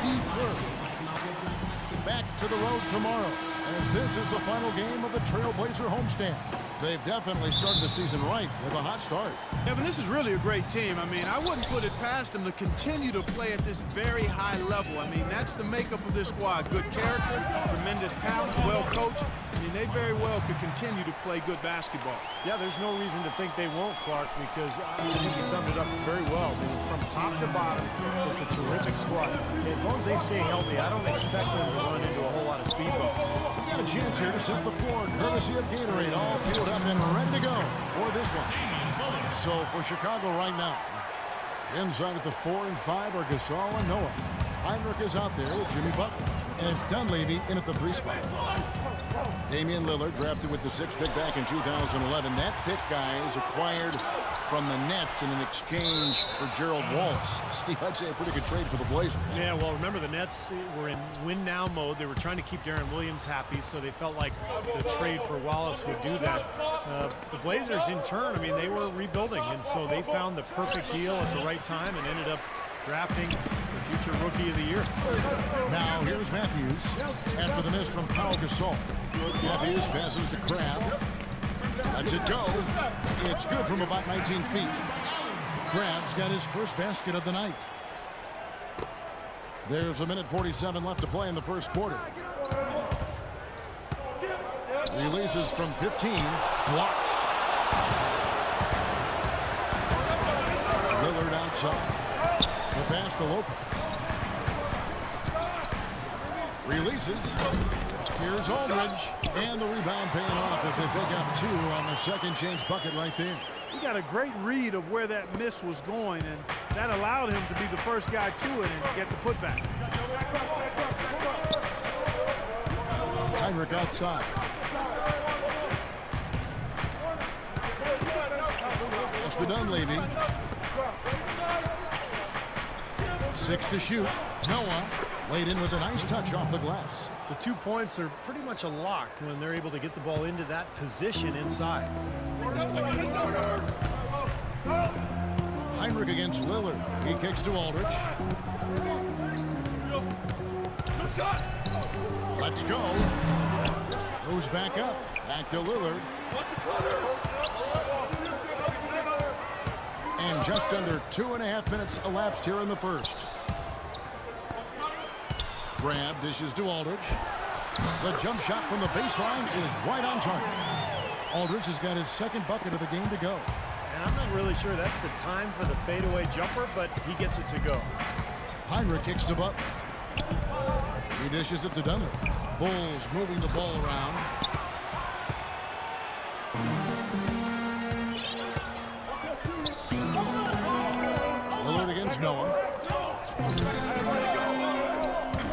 Steve Kerr back to the road tomorrow, as this is the final game of the Trailblazer homestand. They've definitely started the season right with a hot start. Evan, this is really a great team. I mean, I wouldn't put it past them to continue to play at this very high level. I mean, that's the makeup of this squad. Good character, tremendous talent, well coached. I mean, they very well could continue to play good basketball. Yeah, there's no reason to think they won't, Clark, because I think you summed it up very well. I mean, from top to bottom, it's a terrific squad. As long as they stay healthy, I don't expect them to run into a whole lot of speed bumps. We've got a chance here to set the floor, courtesy of Gatorade, all fueled up and ready to go for this one. So for Chicago right now, inside at the 4 and 5 are Gasol and Noah. Heinrich is out there with Jimmy Butler, and it's Dunleavy in at the 3 spot. Damian Lillard, drafted with the 6th pick back in 2011. That pick, guys, acquired from the Nets in an exchange for Gerald Wallace. Steve, I'd say a pretty good trade for the Blazers. Yeah, well, remember the Nets were in win-now mode. They were trying to keep Darren Williams happy, so they felt like the trade for Wallace would do that. The Blazers, in turn, I mean, they were rebuilding, and so they found the perfect deal at the right time and ended up drafting the future Rookie of the Year. Now, here's Matthews after the miss from Pau Gasol. Matthews passes to Crabbe. Lets it go. It's good from about 19 feet. Crabbe's got his first basket of the night. There's a minute 47 left to play in the first quarter. Releases from 15. Blocked. Lillard outside. The pass to Lopez. Releases. Here's Aldridge. And the rebound paying off as they pick up 2 on the second chance bucket right there. He got a great read of where that miss was going, and that allowed him to be the first guy to it and get the putback. Heinrich outside. That's to Dunleavy. 6 to shoot. Noah laid in with a nice touch off the glass. The 2 points are pretty much a lock when they're able to get the ball into that position inside. Heinrich against Lillard. He kicks to Aldridge. Let's go. Goes back up. Back to Lillard. And just under 2.5 minutes elapsed here in the first. Crabbe dishes to Aldridge. The jump shot from the baseline is right on target. Aldridge has got his second bucket of the game to go. And I'm not really sure that's the time for the fadeaway jumper, but he gets it to go. Heinrich kicks to Butler. He dishes it to Dunleavy. Bulls moving the ball around. Lillard against Noah.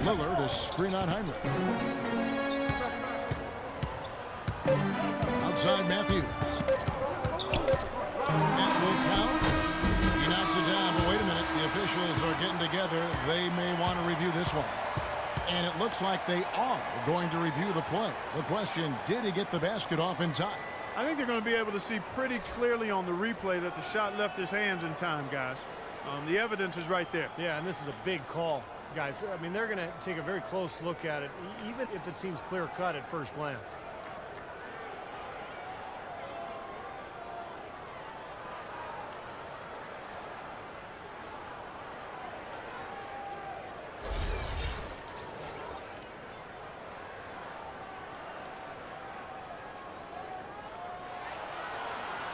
Lillard is screen on Heinrich. Outside Matthews. That will count. He knocks it down, but wait a minute. The officials are getting together. They may want to review this one. And it looks like they are going to review the play. The question, did he get the basket off in time? I think they're going to be able to see pretty clearly on the replay that the shot left his hands in time, guys. The evidence is right there. Yeah, and this is a big call, guys. I mean, they're going to take a very close look at it, even if it seems clear-cut at first glance.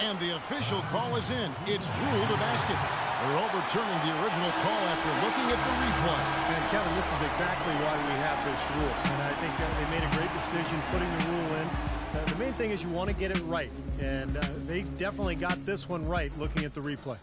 And the official call is in. It's ruled a basket. They're overturning the original call after looking at the replay. And Kevin, this is exactly why we have this rule. And I think they made a great decision putting the rule in. The main thing is you want to get it right. And they definitely got this one right looking at the replay.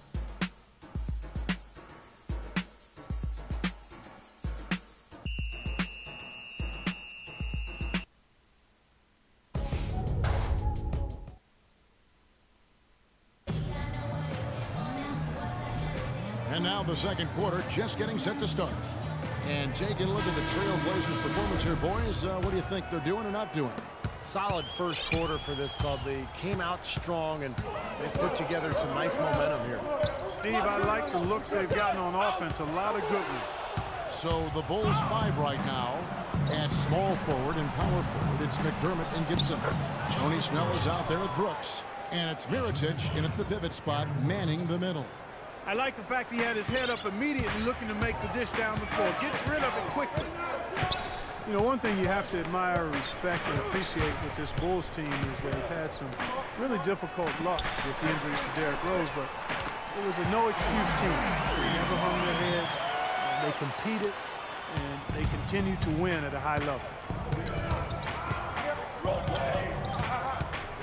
And now the second quarter just getting set to start. And taking a look at the Trailblazers' performance here, boys. What do you think they're doing or not doing? Solid first quarter for this club. They came out strong and they put together some nice momentum here. Steve, I like the looks they've gotten on offense. A lot of good ones. So the Bulls 5 right now. At small forward and power forward, it's McDermott and Gibson. Tony Snell is out there with Brooks. And it's Mirotic in at the pivot spot, manning the middle. I like the fact he had his head up immediately looking to make the dish down the floor. Get rid of it quickly. You know, one thing you have to admire, respect, and appreciate with this Bulls team is they've had some really difficult luck with the injuries to Derrick Rose, but it was a no-excuse team. They never hung their heads. They competed, and they continue to win at a high level.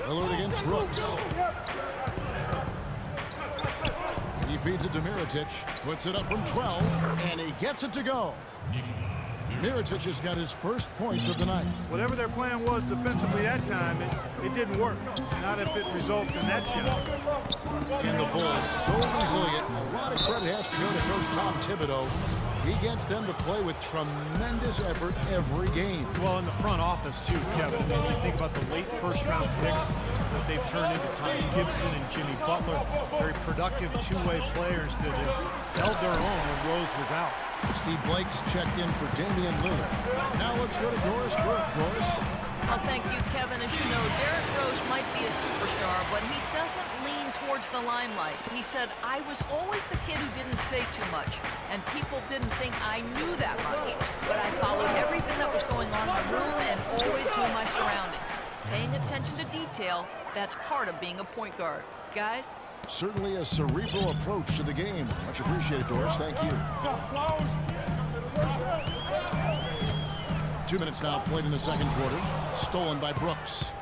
Lillard against Brooks. He feeds it to Mirotic, puts it up from 12, and he gets it to go. Mirotic has got his first points of the night. Whatever their plan was defensively that time, it didn't work. Not if it results in that shot. And the Bulls so resilient. A lot of credit has to go to Coach Tom Thibodeau. He gets them to play with tremendous effort every game. Well, in the front office, too, Kevin. I mean, you think about the late first-round picks that they've turned into Taj Gibson and Jimmy Butler. Very productive two-way players that have held their own when Rose was out. Steve Blake's checked in for Damian Lillard. Now let's go to Doris Burke. Doris? Well, thank you, Kevin. As you know, Derrick Rose might be a superstar, but he doesn't lean towards the limelight. He said, I was always the kid who didn't say too much, and people didn't think I knew that much. But I followed everything that was going on in the room and always knew my surroundings. Paying attention to detail, that's part of being a point guard. Guys? Certainly a cerebral approach to the game. Much appreciated, Doris. Thank you. 2 minutes now played in the second quarter. Stolen by Brooks.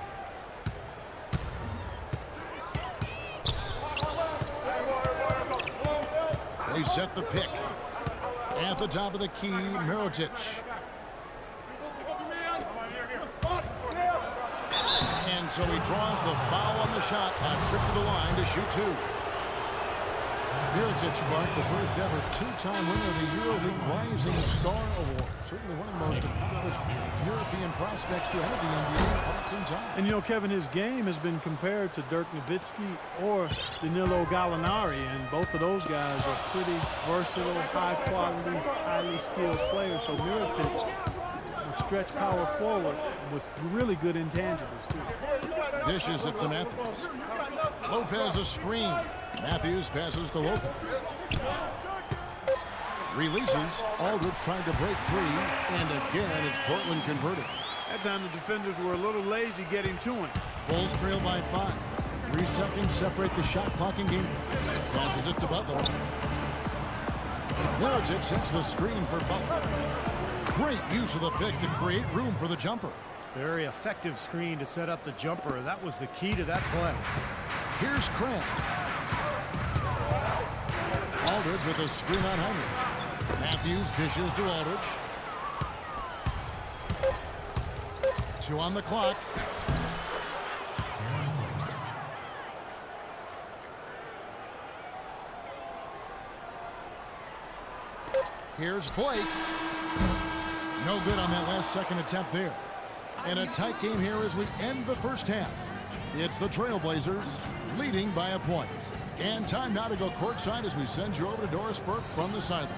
They set the pick. At the top of the key, Mirotic. And so he draws the foul on the shot. A trip to the line to shoot two. Mirotic, Clark, the first ever two-time winner of the EuroLeague Rising Star Award. Certainly one of the most accomplished European prospects to enter the NBA in quite some time. And you know, Kevin, his game has been compared to Dirk Nowitzki or Danilo Gallinari, and both of those guys are pretty versatile, high-quality, highly skilled players. So Mirotic will stretch power forward with really good intangibles, too. Dishes it to Matthews. Lopez a screen. Matthews passes to Lopez. Releases. Aldridge trying to break free. And again, it's Portland converted. That time the defenders were a little lazy getting to him. Bulls trail by 5. 3 seconds separate the shot clock and game. Passes it to Butler. Mirotic sets the screen for Butler. Great use of the pick to create room for the jumper. Very effective screen to set up the jumper. That was the key to that play. Here's Craig. Aldridge with a screen on Henry. Matthews dishes to Aldridge. 2 on the clock. Here's Blake. No good on that last second attempt there. And a tight game here as we end the first half. It's the Trailblazers leading by a point. And time now to go courtside as we send you over to Doris Burke from the sideline.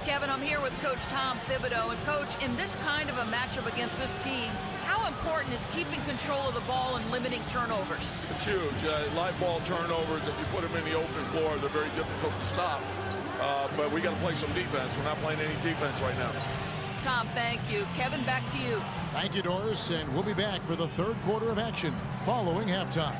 Kevin, I'm here with Coach Tom Thibodeau. And, Coach, in this kind of a matchup against this team, how important is keeping control of the ball and limiting turnovers? It's huge. Live ball turnovers, if you put them in the open floor, they're very difficult to stop. But we got to play some defense. We're not playing any defense right now. Tom, thank you. Kevin, back to you. Thank you, Doris, and we'll be back for the third quarter of action following halftime.